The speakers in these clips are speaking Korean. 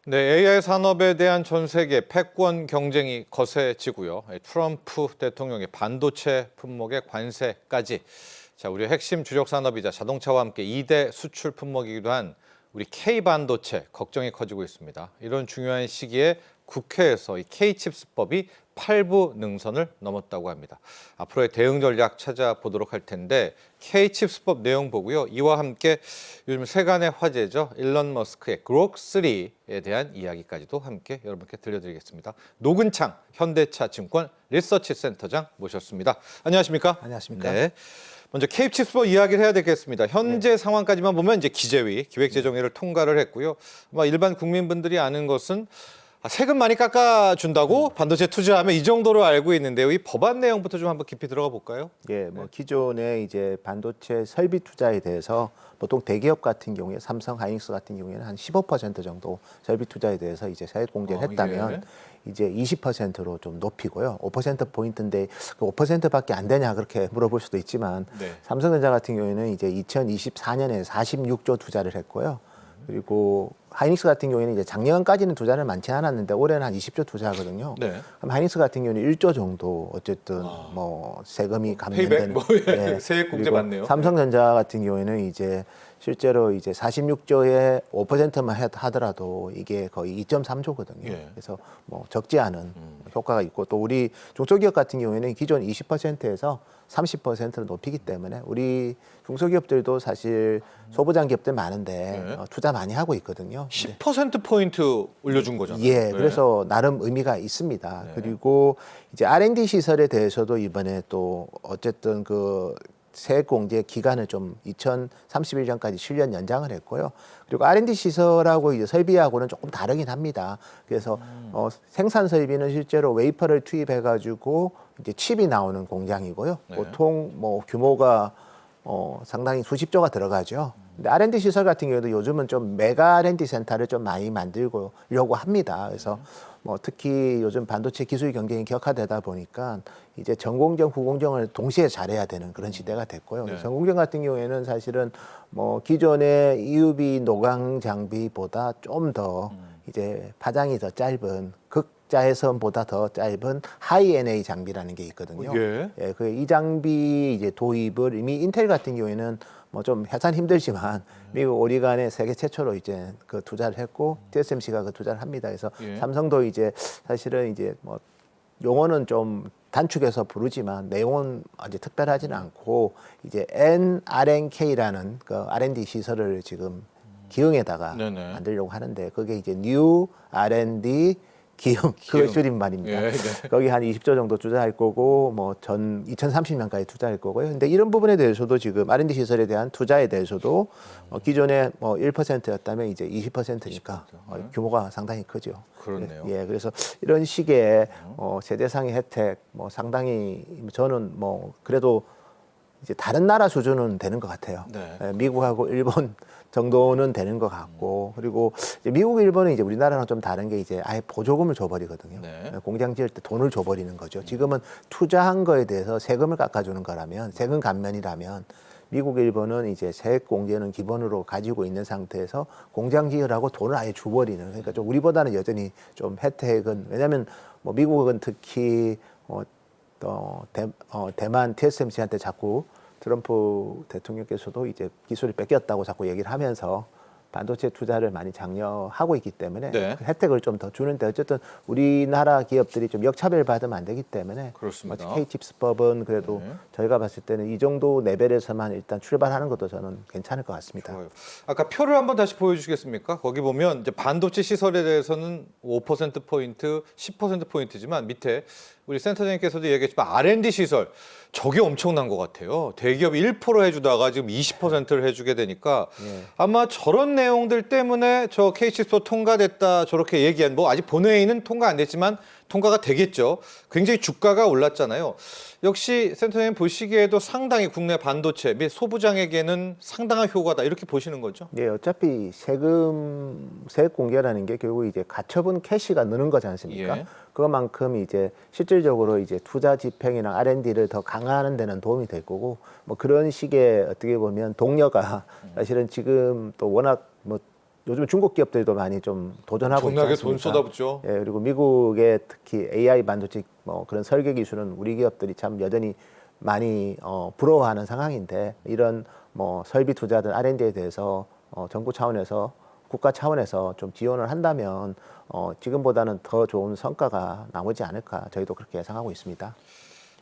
네, AI 산업에 대한 전 세계 패권 경쟁이 거세지고요. 트럼프 대통령의 반도체 품목의 관세까지. 자, 우리 핵심 주력 산업이자 자동차와 함께 2대 수출 품목이기도 한 우리 K반도체 걱정이 커지고 있습니다. 이런 중요한 시기에 국회에서 이 K칩스법이 8부 능선을 넘었다고 합니다. 앞으로의 대응 전략 찾아보도록 할 텐데 K칩스법 내용 보고요. 이와 함께 요즘 세간의 화제죠. 일론 머스크의 그록3에 대한 이야기까지도 함께 여러분께 들려드리겠습니다. 노근창 현대차 증권 리서치 센터장 모셨습니다. 안녕하십니까? 안녕하십니까? 네. 먼저 K칩스법 이야기를 해야 되겠습니다. 현재 상황까지만 보면 이제 기재위, 기획재정위를 통과를 했고요. 아마 일반 국민분들이 아는 것은 세금 많이 깎아준다고 반도체 투자하면 이 정도로 알고 있는데요. 이 법안 내용부터 좀 한번 깊이 들어가 볼까요? 예, 뭐 기존에 이제 반도체 설비 투자에 대해서 보통 대기업 같은 경우에 삼성, 하이닉스 같은 경우에는 한 15% 정도 설비 투자에 대해서 이제 세액 공제를 했다면 예. 이제 20%로 좀 높이고요. 5% 포인트인데 그 5%밖에 안 되냐 그렇게 물어볼 수도 있지만 네. 삼성전자 같은 경우에는 이제 2024년에 46조 투자를 했고요. 그리고 하이닉스 같은 경우에는 이제 작년까지는 투자를 많지 않았는데 올해는 한 20조 투자하거든요. 네. 그럼 하이닉스 같은 경우는 1조 정도 어쨌든 뭐 세금이 페이백? 감면되는 뭐, 예. 세액 공제 그리고 받네요. 삼성전자 같은 경우에는 이제 실제로 이제 46조에 5%만 하더라도 이게 거의 2.3조거든요. 예. 그래서 뭐 적지 않은 효과가 있고 또 우리 중소기업 같은 경우에는 기존 20%에서 30%로 높이기 때문에 우리 중소기업들도 사실 소부장 기업들 많은데 네. 투자 많이 하고 있거든요. 10%포인트 올려준 거잖아요. 예, 네. 그래서 나름 의미가 있습니다. 네. 그리고 이제 R&D 시설에 대해서도 이번에 또 어쨌든 그 세액 공제 기간을 좀 2031년까지 7년 연장을 했고요. 그리고 R&D 시설하고 이제 설비하고는 조금 다르긴 합니다. 그래서 생산 설비는 실제로 웨이퍼를 투입해가지고 이제 칩이 나오는 공장이고요. 네. 보통 뭐 규모가 상당히 수십조가 들어가죠. 근데 R&D 시설 같은 경우도 요즘은 좀 메가 R&D 센터를 좀 많이 만들려고 합니다. 그래서 뭐 특히 요즘 반도체 기술 경쟁이 격화되다 보니까 이제 전공정, 후공정을 동시에 잘해야 되는 그런 시대가 됐고요. 네. 전공정 같은 경우에는 사실은 뭐 기존의 EUV 노광 장비보다 좀 더 이제 파장이 더 짧은 극자외선보다 더 짧은 하이 NA 장비라는 게 있거든요. 예. 예, 그 이 장비 이제 도입을 이미 인텔 같은 경우에는 뭐 좀 해산 힘들지만 미국 오리간에 세계 최초로 이제 그 투자를 했고 TSMC가 그 투자를 합니다. 그래서 예. 삼성도 이제 사실은 이제 뭐 용어는 좀 단축해서 부르지만 내용은 아주 특별하지는 않고 이제 NRNK라는 그 R&D 시설을 지금 기흥에다가 네네. 만들려고 하는데 그게 이제 New R&D 기흥 그 줄임말입니다. 예, 네. 거기 한 20조 정도 투자할 거고 뭐 2030년까지 투자할 거고요. 근데 이런 부분에 대해서도 지금 R&D 시설에 대한 투자에 대해서도 기존에 뭐 1%였다면 이제 20%니까 규모가 상당히 크죠. 그렇네요. 예, 그래서 이런 식의 세대상의 혜택 뭐 상당히 저는 뭐 그래도 이제 다른 나라 수준은 되는 것 같아요. 네. 예, 미국하고 일본 정도는 되는 것 같고 그리고 이제 미국, 일본은 이제 우리나라랑 좀 다른 게 이제 아예 보조금을 줘버리거든요. 네. 예, 공장 지을 때 돈을 줘버리는 거죠. 지금은 투자한 거에 대해서 세금을 깎아주는 거라면 세금 감면이라면 미국, 일본은 이제 세액 공제는 기본으로 가지고 있는 상태에서 공장 지으라고 돈을 아예 줘버리는 그러니까 좀 우리보다는 여전히 좀 혜택은 왜냐하면 뭐 미국은 특히 대만 TSMC한테 자꾸 트럼프 대통령께서도 이제 기술을 뺏겼다고 자꾸 얘기를 하면서 반도체 투자를 많이 장려하고 있기 때문에 네. 그 혜택을 좀 더 주는데 어쨌든 우리나라 기업들이 좀 역차별 받으면 안 되기 때문에 그렇습니다. K칩스법은 그래도 네. 저희가 봤을 때는 이 정도 레벨에서만 일단 출발하는 것도 저는 괜찮을 것 같습니다. 좋아요. 아까 표를 한번 다시 보여주시겠습니까? 거기 보면 이제 반도체 시설에 대해서는 5%포인트, 10%포인트지만 밑에 우리 센터장님께서도 얘기했지만 R&D 시설 저게 엄청난 것 같아요. 대기업이 1% 해주다가 지금 20%를 해주게 되니까 예. 아마 저런 내용들 때문에 저 K칩스법 통과됐다 저렇게 얘기한 뭐 아직 본회의는 통과 안 됐지만 통과가 되겠죠. 굉장히 주가가 올랐잖아요. 역시 센터장님 보시기에도 상당히 국내 반도체 및 소부장에게는 상당한 효과다 이렇게 보시는 거죠? 예, 어차피 세액 공개라는 게 결국 이제 가처분 캐시가 느는 거지 않습니까? 예. 그만큼 이제 실질적으로 이제 투자 집행이나 R&D를 더 강화하는 데는 도움이 될 거고 뭐 그런 식의 어떻게 보면 동료가 사실은 지금 또 워낙 뭐 요즘 중국 기업들도 많이 좀 도전하고 있지 엄청나게 않습니까? 돈 쏟아붓죠. 예, 그리고 미국의 특히 AI 반도체 뭐 그런 설계 기술은 우리 기업들이 참 여전히 많이 부러워하는 상황인데 이런 뭐 설비 투자든 R&D에 대해서 정부 차원에서 국가 차원에서 좀 지원을 한다면 지금보다는 더 좋은 성과가 나오지 않을까 저희도 그렇게 예상하고 있습니다.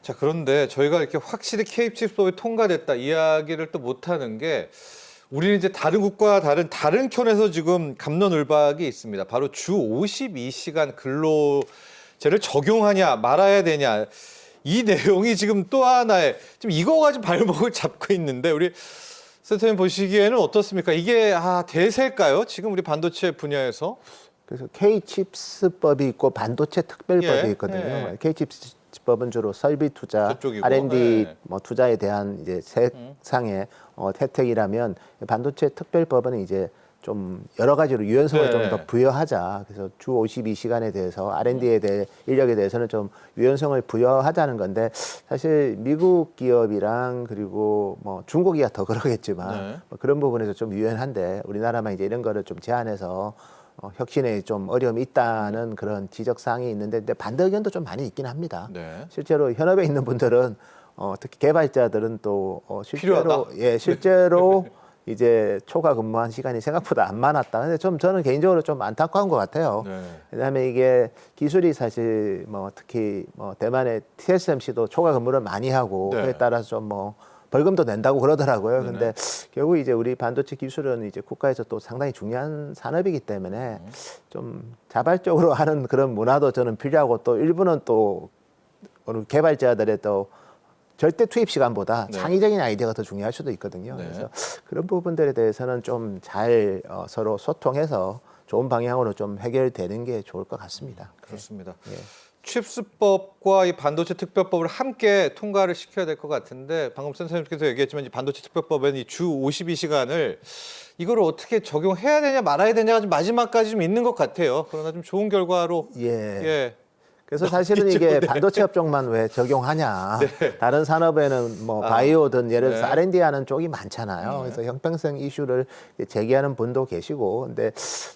자, 그런데 저희가 이렇게 확실히 K-칩법이 통과됐다 이야기를 또 못하는 게 우리는 이제 다른 국가와 다른 켠에서 지금 갑론을박이 있습니다. 바로 주 52시간 근로제를 적용하냐 말아야 되냐 이 내용이 지금 또 하나의 지금 이거가 지금 발목을 잡고 있는데 우리 센터님 보시기에는 어떻습니까? 이게 대세일까요? 지금 우리 반도체 분야에서? 그래서 K-칩스법이 있고 반도체 특별법이 예, 있거든요. 예. K-칩스법은 주로 설비 투자, 저쪽이고, R&D 예. 뭐 투자에 대한 이제 세상의 혜택이라면 반도체 특별법은 이제 좀 여러 가지로 유연성을 네. 좀 더 부여하자. 그래서 주 52시간에 대해서 R&D에 대해 인력에 대해서는 좀 유연성을 부여하자는 건데 사실 미국 기업이랑 그리고 뭐 중국이야 더 그러겠지만 네. 뭐 그런 부분에서 좀 유연한데 우리나라만 이제 이런 거를 좀 제한해서 혁신에 좀 어려움이 있다는 그런 지적 사항이 있는데 근데 반대 의견도 좀 많이 있긴 합니다. 네. 실제로 현업에 있는 분들은 특히 개발자들은 또 실제로 필요하다? 실제로 이제 초과 근무한 시간이 생각보다 안 많았다. 근데 저는 개인적으로 좀 안타까운 것 같아요. 네. 왜냐하면 이게 기술이 사실 뭐 특히 뭐 대만의 TSMC도 초과 근무를 많이 하고 네. 그에 따라서 좀 뭐 벌금도 낸다고 그러더라고요. 네네. 근데 결국 이제 우리 반도체 기술은 이제 국가에서 또 상당히 중요한 산업이기 때문에 좀 자발적으로 하는 그런 문화도 저는 필요하고 또 일부는 또 어느 개발자들의 또 절대 투입 시간보다 네. 창의적인 아이디어가 더 중요할 수도 있거든요. 네. 그래서 그런 부분들에 대해서는 좀 잘 서로 소통해서 좋은 방향으로 좀 해결되는 게 좋을 것 같습니다. 그렇습니다. 예. 칩스법과 이 반도체 특별법을 함께 통과를 시켜야 될 것 같은데 방금 선생님께서 얘기했지만 이 반도체 특별법에는 이 주 52시간을 이걸 어떻게 적용해야 되냐 말아야 되냐가 좀 마지막까지 좀 있는 것 같아요. 그러나 좀 좋은 결과로 예. 그래서 사실은 이게 반도체 업종만 왜 적용하냐. 다른 산업에는 뭐 바이오든 예를 들어서 네. R&D 하는 쪽이 많잖아요. 그래서 형평성 이슈를 제기하는 분도 계시고. 근데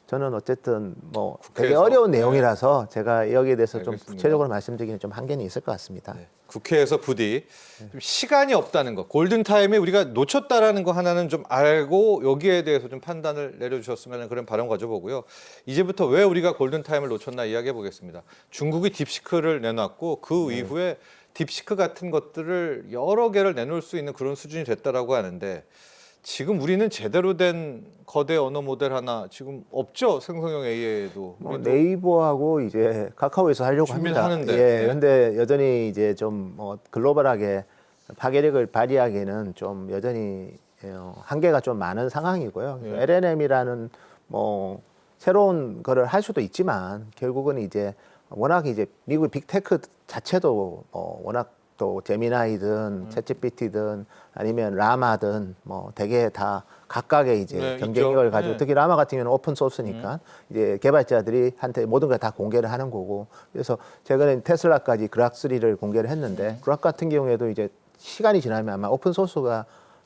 저는 어쨌든 뭐 되게 국회에서? 어려운 내용이라서 제가 여기에 대해서 좀 알겠습니다. 구체적으로 말씀드리기는 좀 한계는 있을 것 같습니다. 네. 국회에서 부디 좀 시간이 없다는 거, 골든타임에 우리가 놓쳤다라는 거 하나는 좀 알고 여기에 대해서 좀 판단을 내려주셨으면 하는 그런 바람 가져보고요. 이제부터 왜 우리가 골든타임을 놓쳤나 이야기해 보겠습니다. 중국이 딥시크를 내놨고 그 이후에 딥시크 같은 것들을 여러 개를 내놓을 수 있는 그런 수준이 됐다라고 하는데 지금 우리는 제대로 된 거대 언어 모델 하나 지금 없죠. 생성형 AI에도. 뭐 네이버하고 이제 카카오에서 하려고 준비를 합니다. 하는데. 예, 네. 근데 여전히 이제 좀 뭐 글로벌하게 파괴력을 발휘하기에는 좀 여전히 한계가 좀 많은 상황이고요. 네. LLM이라는 뭐 새로운 거를 할 수도 있지만 결국은 이제 워낙 이제 미국 빅테크 자체도 워낙 또 제미나이든 챗GPT든 아니면 라마든 뭐 대개 다 각각의 이제 네, 경쟁력을 있죠. 가지고 네. 특히 라마 같은 경우는 오픈 소스니까 이제 개발자들이 한테 모든 걸 다 공개를 하는 거고 그래서 최근에 테슬라까지 그락 3를 공개를 했는데 그락 같은 경우에도 이제 시간이 지나면 아마 오픈 소스가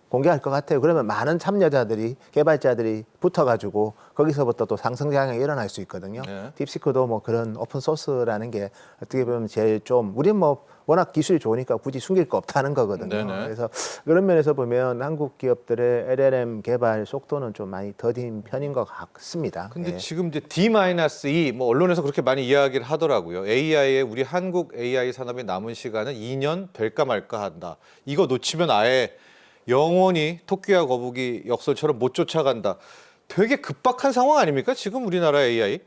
공개할 것 같아요. 그러면 많은 참여자들이 개발자들이 붙어가지고 거기서부터 또 상승장이 일어날 수 있거든요. 네. 딥시크도 뭐 그런 오픈 소스라는 게 어떻게 보면 제일 좀 우린 뭐 워낙 기술이 좋으니까 굳이 숨길 거 없다는 거거든요. 네네. 그래서 그런 면에서 보면 한국 기업들의 LLM 개발 속도는 좀 많이 더딘 편인 것 같습니다. 근데 예. 지금 이제 D-2 뭐 언론에서 그렇게 많이 이야기를 하더라고요. AI에 우리 한국 AI 산업의 남은 시간은 2년 될까 말까 한다. 이거 놓치면 아예 영원히 토끼와 거북이 역설처럼 못 쫓아간다. 되게 급박한 상황 아닙니까? 지금 우리나라 AI?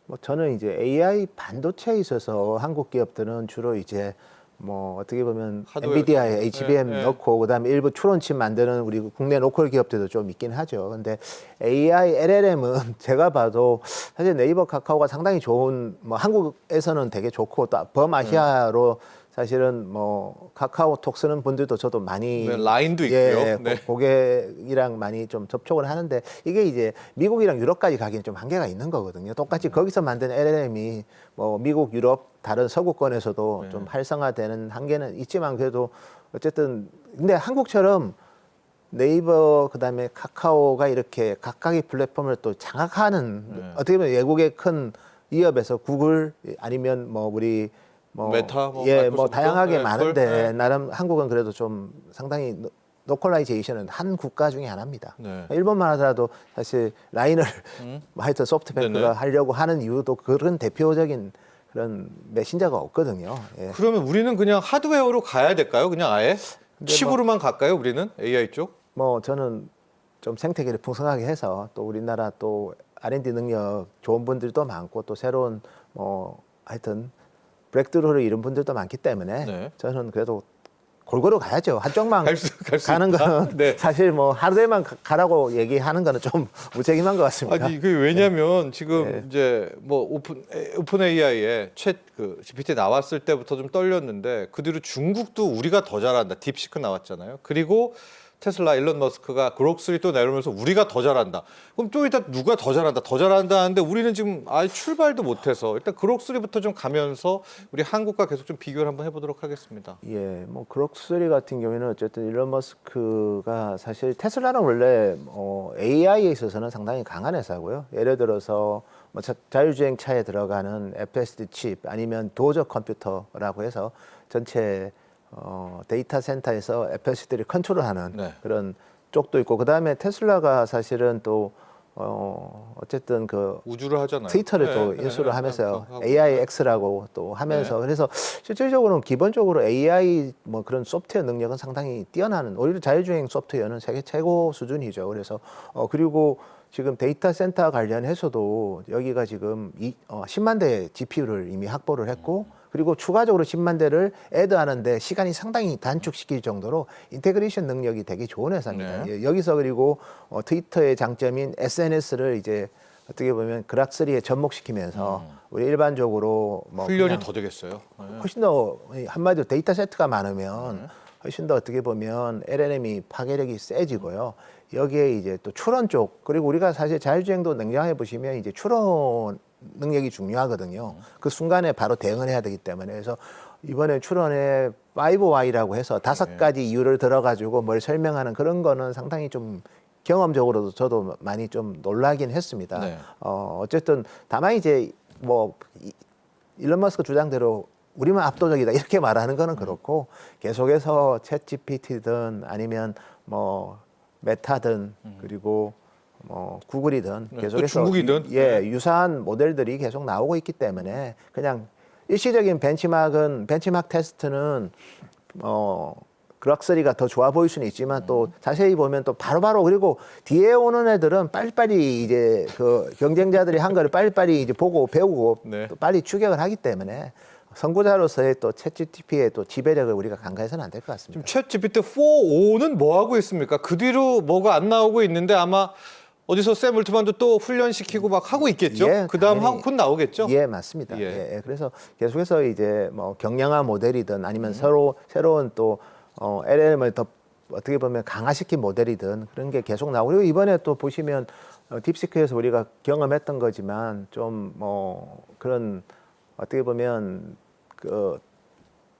뭐 저는 이제 AI 반도체에 있어서 한국 기업들은 주로 이제 뭐 어떻게 보면 하드웨어. 엔비디아에 HBM 네, 네. 넣고 그다음에 일부 추론칩 만드는 우리 국내 로컬 기업들도 좀 있긴 하죠. 근데 AI, LLM은 제가 봐도 사실 네이버, 카카오가 상당히 좋은 뭐 한국에서는 되게 좋고 또 범아시아로 사실은 뭐 카카오톡 쓰는 분들도 저도 많이 네, 라인도 예, 있고요. 네. 고객이랑 많이 좀 접촉을 하는데 이게 이제 미국이랑 유럽까지 가기는 좀 한계가 있는 거거든요. 똑같이 거기서 만든 LLM이 뭐 미국, 유럽 다른 서구권에서도 네. 좀 활성화되는 한계는 있지만 그래도 어쨌든 근데 한국처럼 네이버 그다음에 카카오가 이렇게 각각의 플랫폼을 또 장악하는 네. 어떻게 보면 외국의 큰 기업에서 구글 아니면 뭐 우리 뭐 메타, 뭐 예, 뭐 마이크로소프트? 다양하게 네, 많은데 그걸, 네. 나름 한국은 그래도 좀 상당히 로컬라이제이션은 한 국가 중에 하나입니다. 네. 일본만 하더라도 사실 라인을 하여튼 소프트뱅크가 네네. 하려고 하는 이유도 그런 대표적인 그런 메신저가 없거든요. 예. 그러면 우리는 그냥 하드웨어로 가야 될까요? 그냥 아예 근데 칩으로만 갈까요? 우리는 AI 쪽? 뭐 저는 좀 생태계를 풍성하게 해서 또 우리나라 또 R&D 능력 좋은 분들도 많고 또 새로운 뭐 하여튼 브렉드루를 이룬 분들도 많기 때문에 네. 저는 그래도 골고루 가야죠. 한쪽만 갈 수 가는 있다? 거는 네. 사실 뭐 하루에만 가라고 얘기하는 거는 좀 무책임한 것 같습니다. 아니 그 왜냐면 지금 네. 이제 뭐 오픈 AI에 챗그 GPT 나왔을 때부터 좀 떨렸는데 그 뒤로 중국도 우리가 더 잘한다. 딥시크 나왔잖아요. 그리고 테슬라 일론 머스크가 그록3 또 내려오면서 우리가 더 잘한다. 그럼 좀 이따 누가 더 잘한다 하는데 우리는 지금 아예 출발도 못해서 일단 그록3부터 좀 가면서 우리 한국과 계속 좀 비교를 한번 해보도록 하겠습니다. 예, 뭐 그록3 같은 경우에는 어쨌든 일론 머스크가 사실 테슬라는 원래 AI에 있어서는 상당히 강한 회사고요. 예를 들어서 뭐 자율주행 차에 들어가는 FSD 칩 아니면 도저 컴퓨터라고 해서 전체 데이터 센터에서 FSD를 컨트롤하는 네. 그런 쪽도 있고 그 다음에 테슬라가 사실은 또 어쨌든 그 우주를 하잖아요. 트위터를 네, 또 네, 인수를 네, 하면서 하고. AIX라고 또 하면서 그래서 실질적으로는 기본적으로 AI 뭐 그런 소프트웨어 능력은 상당히 뛰어나는 오히려 자율주행 소프트웨어는 세계 최고 수준이죠. 그래서 그리고 지금 데이터 센터 관련해서도 여기가 지금 10만 대 GPU를 이미 확보를 했고 그리고 추가적으로 10만 대를 애드하는데 시간이 상당히 단축시킬 정도로 인테그레이션 능력이 되게 좋은 회사입니다. 네. 예, 여기서 그리고 트위터의 장점인 SNS를 이제 어떻게 보면 그락3에 접목시키면서 우리 일반적으로 뭐 훈련이 그냥 더 되겠어요. 네. 훨씬 더 한마디로 데이터 세트가 많으면 훨씬 더 어떻게 보면 LLM이 파괴력이 세지고요. 여기에 이제 또 추론 쪽 그리고 우리가 사실 자율주행도 냉정해 보시면 이제 추론 능력이 중요하거든요. 그 순간에 바로 대응을 해야 되기 때문에 그래서 이번에 추론에 5Y라고 해서 5가지 이유를 들어가지고 뭘 설명하는 그런 거는 상당히 좀 경험적으로도 저도 많이 좀 놀라긴 했습니다. 네. 어쨌든 다만 이제 뭐 일론 머스크 주장대로 우리만 압도적이다 이렇게 말하는 거는 그렇고 계속해서 챗 GPT든 아니면 뭐 메타든 그리고 뭐 구글이든 네, 또 계속해서 중국이든. 예 네. 유사한 모델들이 계속 나오고 있기 때문에 그냥 일시적인 벤치마크 테스트는 그락3가 더 좋아 보일 수는 있지만 또 자세히 보면 또 바로바로 그리고 뒤에 오는 애들은 빨리빨리 이제 그 경쟁자들이 한 거를 빨리빨리 이제 보고 배우고 네. 또 빨리 추격을 하기 때문에 선구자로서의 또 챗GPT의 또 지배력을 우리가 간과해서는 안 될 것 지금 같습니다. 챗 GPT 4.5는 뭐 하고 있습니까? 그 뒤로 뭐가 안 나오고 있는데 아마 어디서 샘 울트만도 또 훈련시키고 막 하고 있겠죠? 예, 그다음 당연히. 곧 나오겠죠? 예, 맞습니다. 예. 예, 그래서 계속해서 이제 뭐 경량화 모델이든 아니면 새로운 또 LLM을 더 어떻게 보면 강화시킨 모델이든 그런 게 계속 나오고 그리고 이번에 또 보시면 딥시크에서 우리가 경험했던 거지만 좀 뭐 그런 어떻게 보면 그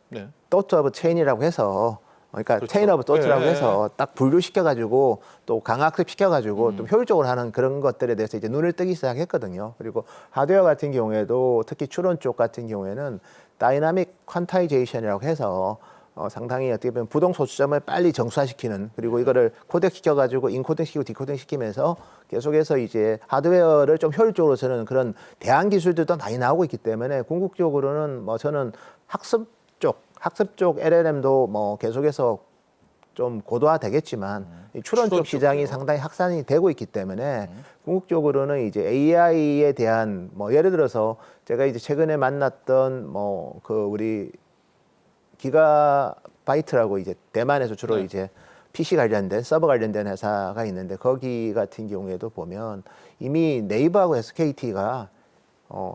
네. 도트 오브 체인이라고 해서 그러니까 그렇죠. 체인 오브 도트라고 예, 해서 딱 분류시켜가지고 또 강학습시켜가지고 좀 효율적으로 하는 그런 것들에 대해서 이제 눈을 뜨기 시작했거든요. 그리고 하드웨어 같은 경우에도 특히 추론 쪽 같은 경우에는 다이나믹 퀀타이제이션이라고 해서 상당히 어떻게 보면 부동 소수점을 빨리 정수화시키는 그리고 이거를 코덱 시켜가지고 인코딩 시키고 디코딩 시키면서 계속해서 이제 하드웨어를 좀 효율적으로 쓰는 그런 대안 기술들도 많이 나오고 있기 때문에 궁극적으로는 뭐 저는 학습 쪽 LLM도 뭐 계속해서 좀 고도화되겠지만 이 추론 쪽 시장이 쪽이요. 상당히 확산이 되고 있기 때문에 궁극적으로는 이제 AI에 대한 뭐 예를 들어서 제가 이제 최근에 만났던 뭐 그 우리 기가바이트라고 이제 대만에서 주로 네. 이제 PC 관련된 서버 관련된 회사가 있는데 거기 같은 경우에도 보면 이미 네이버하고 SKT가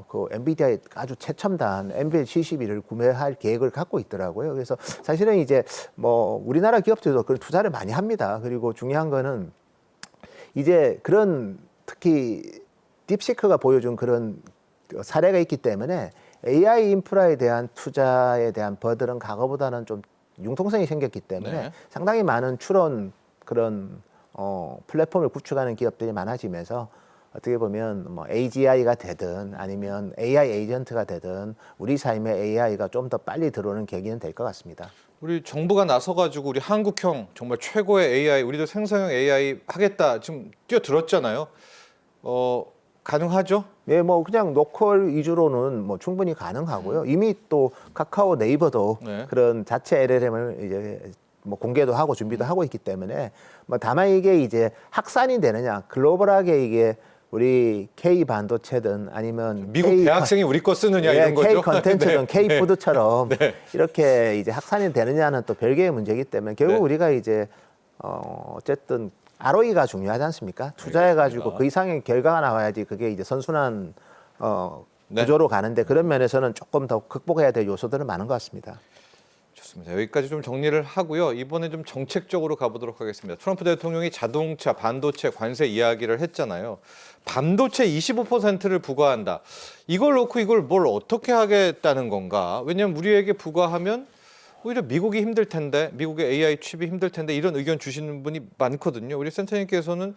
그 엔비디아의 아주 최첨단 NVL72를 구매할 계획을 갖고 있더라고요. 그래서 사실은 이제 뭐 우리나라 기업들도 그런 투자를 많이 합니다. 그리고 중요한 거는 이제 그런 특히 딥시크가 보여준 그런 사례가 있기 때문에 AI 인프라에 대한 투자에 대한 버들은 과거보다는 좀 융통성이 생겼기 때문에 네. 상당히 많은 추론 그런 플랫폼을 구축하는 기업들이 많아지면서 어떻게 보면 뭐 AGI가 되든 아니면 AI 에이전트가 되든 우리 삶에 AI가 좀 더 빨리 들어오는 계기는 될 것 같습니다. 우리 정부가 나서가지고 우리 한국형 정말 최고의 AI, 우리도 생성형 AI 하겠다 지금 뛰어들었잖아요. 가능하죠? 예, 뭐 그냥 로컬 위주로는 뭐 충분히 가능하고요. 이미 또 카카오 네이버도 네. 그런 자체 LLM을 이제 뭐 공개도 하고 준비도 하고 있기 때문에 뭐 다만 이게 이제 확산이 되느냐, 글로벌하게 이게 우리 K 반도체든 아니면 미국 K 대학생이 우리 거 쓰느냐 예, 이런 거죠? K 컨텐츠든 네. K 푸드처럼 네. 이렇게 이제 확산이 되느냐는 또 별개의 문제이기 때문에 결국 네. 우리가 이제 어쨌든 ROE가 중요하지 않습니까? 투자해가지고 그 이상의 결과가 나와야지 그게 이제 선순환 네. 구조로 가는데 그런 면에서는 조금 더 극복해야 될 요소들은 많은 것 같습니다. 좋습니다. 여기까지 좀 정리를 하고요. 이번에 좀 정책적으로 가보도록 하겠습니다. 트럼프 대통령이 자동차, 반도체 관세 이야기를 했잖아요. 반도체 25%를 부과한다. 이걸 놓고 이걸 뭘 어떻게 하겠다는 건가? 왜냐하면 우리에게 부과하면 오히려 미국이 힘들 텐데, 미국의 AI 칩이 힘들 텐데 이런 의견 주시는 분이 많거든요. 우리 센터님께서는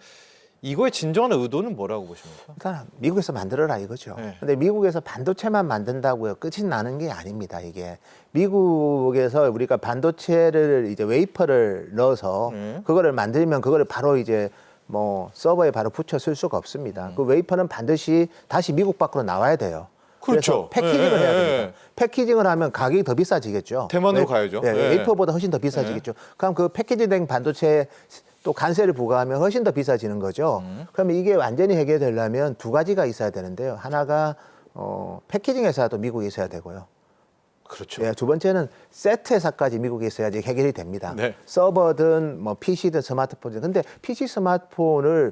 이거의 진정한 의도는 뭐라고 보십니까? 일단 미국에서 만들어라 이거죠. 네. 근데 미국에서 반도체만 만든다고요. 끝이 나는 게 아닙니다. 이게 미국에서 우리가 반도체를 이제 웨이퍼를 넣어서 그거를 만들면 그거를 바로 이제 뭐 서버에 바로 붙여 쓸 수가 없습니다. 그 웨이퍼는 반드시 다시 미국 밖으로 나와야 돼요. 그렇죠. 그래서 패키징을 예, 해야 예, 됩니다. 예. 패키징을 하면 가격이 더 비싸지겠죠. 대만으로 가야죠. 예, 예. 웨이퍼보다 훨씬 더 비싸지겠죠. 그럼 그 패키징된 반도체 또 관세를 부과하면 훨씬 더 비싸지는 거죠. 그러면 이게 완전히 해결되려면 두 가지가 있어야 되는데요. 하나가 패키징 회사도 미국에 있어야 되고요. 그렇죠. 예, 두 번째는 세트 회사까지 미국에 있어야지 해결이 됩니다. 네. 서버든 뭐 PC든 스마트폰이든. 근데 PC 스마트폰은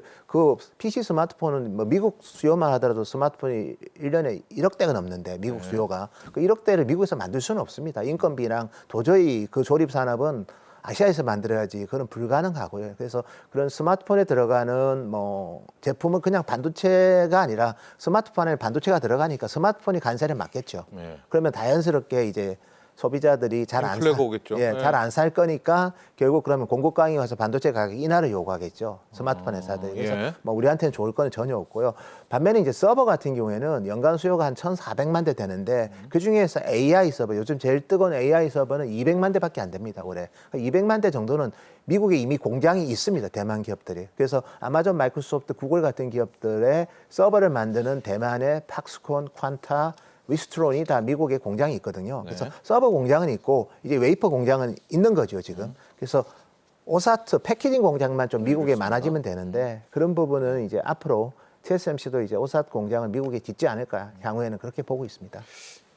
뭐 미국 수요만 하더라도 스마트폰이 1년에 1억 대가 넘는데 미국 수요가 그 1억 대를 미국에서 만들 수는 없습니다. 인건비랑 도저히 그 조립 산업은 아시아에서 만들어야지 그건 불가능하고요. 그래서 그런 스마트폰에 들어가는 뭐 제품은 그냥 반도체가 아니라 스마트폰 안에 반도체가 들어가니까 스마트폰이 관세를 맞겠죠. 네. 그러면 자연스럽게 이제 소비자들이 잘 안 인플레가 오겠죠. 네. 잘 안 살 거니까 결국 그러면 공급강이 와서 반도체 가격 인하를 요구하겠죠. 스마트폰 회사들이. 그래서 예. 뭐 우리한테는 좋을 거는 전혀 없고요. 반면에 이제 서버 같은 경우에는 연간 수요가 한 1,400만 대 되는데 그 중에서 AI 서버, 요즘 제일 뜨거운 AI 서버는 200만 대밖에 안 됩니다. 올해. 200만 대 정도는 미국에 이미 공장이 있습니다. 대만 기업들이. 그래서 아마존, 마이크로소프트, 구글 같은 기업들의 서버를 만드는 대만의 팍스콘, 퀀타, 위스트론이 다 미국에 공장이 있거든요. 그래서 서버 공장은 있고 이제 웨이퍼 공장은 있는 거죠 지금. 그래서 오사트 패키징 공장만 좀 미국에 많아지면 되는데 그런 부분은 이제 앞으로 TSMC도 이제 오사트 공장을 미국에 짓지 않을까 향후에는 그렇게 보고 있습니다.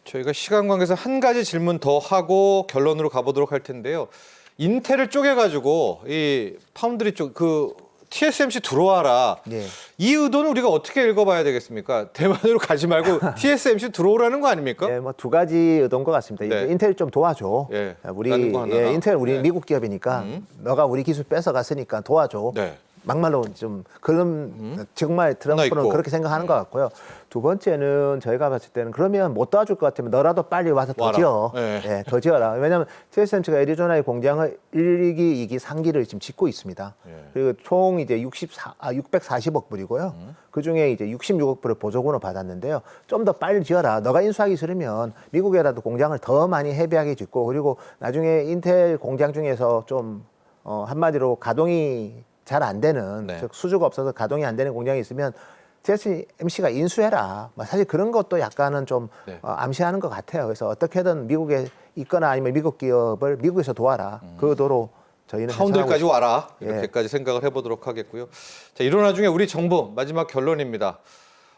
저희가 시간 관계에서 한 가지 질문 더 하고 결론으로 가보도록 할 텐데요. 인텔을 쪼개가지고 이 파운드리 쪽 그 TSMC 들어와라. 네. 이 의도는 우리가 어떻게 읽어봐야 되겠습니까? 대만으로 가지 말고 TSMC 들어오라는 거 아닙니까? 예, 뭐 두 가지 의도인 것 같습니다. 네. 인텔 좀 도와줘. 예, 우리 라는 거 하나가. 인텔 우리 네. 미국 기업이니까 너가 우리 기술 뺏어갔으니까 도와줘. 네. 막말로 좀 그런 정말 하나 트럼프는 있고. 그렇게 생각하는 것 같고요. 두 번째는 저희가 봤을 때는 그러면 못 도와줄 것 같으면 너라도 빨리 와서 더 와라. 지어. 네. 예, 더 지어라. 왜냐하면 TSMC가 애리조나의 공장을 1기, 2기, 3기를 지금 짓고 있습니다. 예. 그리고 총 이제 640억 불이고요. 그 중에 이제 66억 불을 보조금을 받았는데요. 좀 더 빨리 지어라. 너가 인수하기 싫으면 미국에라도 공장을 더 많이 헤비하게 짓고 그리고 나중에 인텔 공장 중에서 좀 한마디로 가동이 잘 안 되는 네. 즉 수주가 없어서 가동이 안 되는 공장이 있으면 TSMC가 인수해라. 뭐 사실 그런 것도 약간은 좀 네. 암시하는 것 같아요. 그래서 어떻게든 미국에 있거나 아니면 미국 기업을 미국에서 도와라. 그 의도로 저희는 파운드까지 와라. 예. 이렇게까지 생각을 해보도록 하겠고요. 자, 이런 와중에 우리 정부 마지막 결론입니다.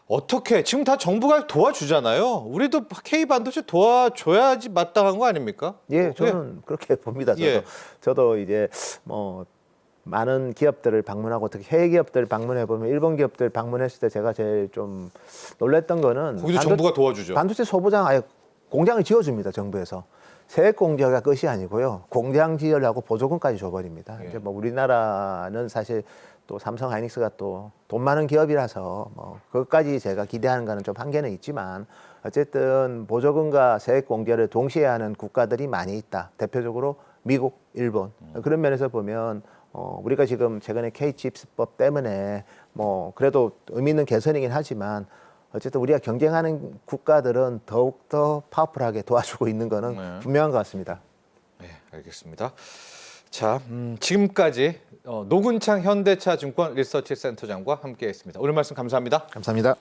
어떻게 지금 다 정부가 도와주잖아요. 우리도 K 반도체 도와줘야지 마땅한 거 아닙니까? 예, 저는 그렇게 봅니다. 예. 저도 이제 뭐 많은 기업들을 방문하고 특히 해외 기업들 방문해 보면 일본 기업들 방문했을 때 제가 제일 좀 놀랬던 거는 거기도 정부가 도와주죠. 반도체 소부장 아예 공장을 지어줍니다. 정부에서 세액 공제가 끝이 아니고요. 공장 지으려고 보조금까지 줘버립니다. 예. 이제 뭐 우리나라는 사실 또 삼성 하이닉스가 또 돈 많은 기업이라서 뭐 그것까지 제가 기대하는 거는 좀 한계는 있지만 어쨌든 보조금과 세액 공제를 동시에 하는 국가들이 많이 있다. 대표적으로 미국, 일본. 그런 면에서 보면 우리가 지금 최근에 K-칩스법 때문에 뭐 그래도 의미 있는 개선이긴 하지만 어쨌든 우리가 경쟁하는 국가들은 더욱더 파워풀하게 도와주고 있는 거는 네. 분명한 것 같습니다. 네, 알겠습니다. 자, 지금까지 노근창 현대차증권 리서치 센터장과 함께했습니다. 오늘 말씀 감사합니다. 감사합니다.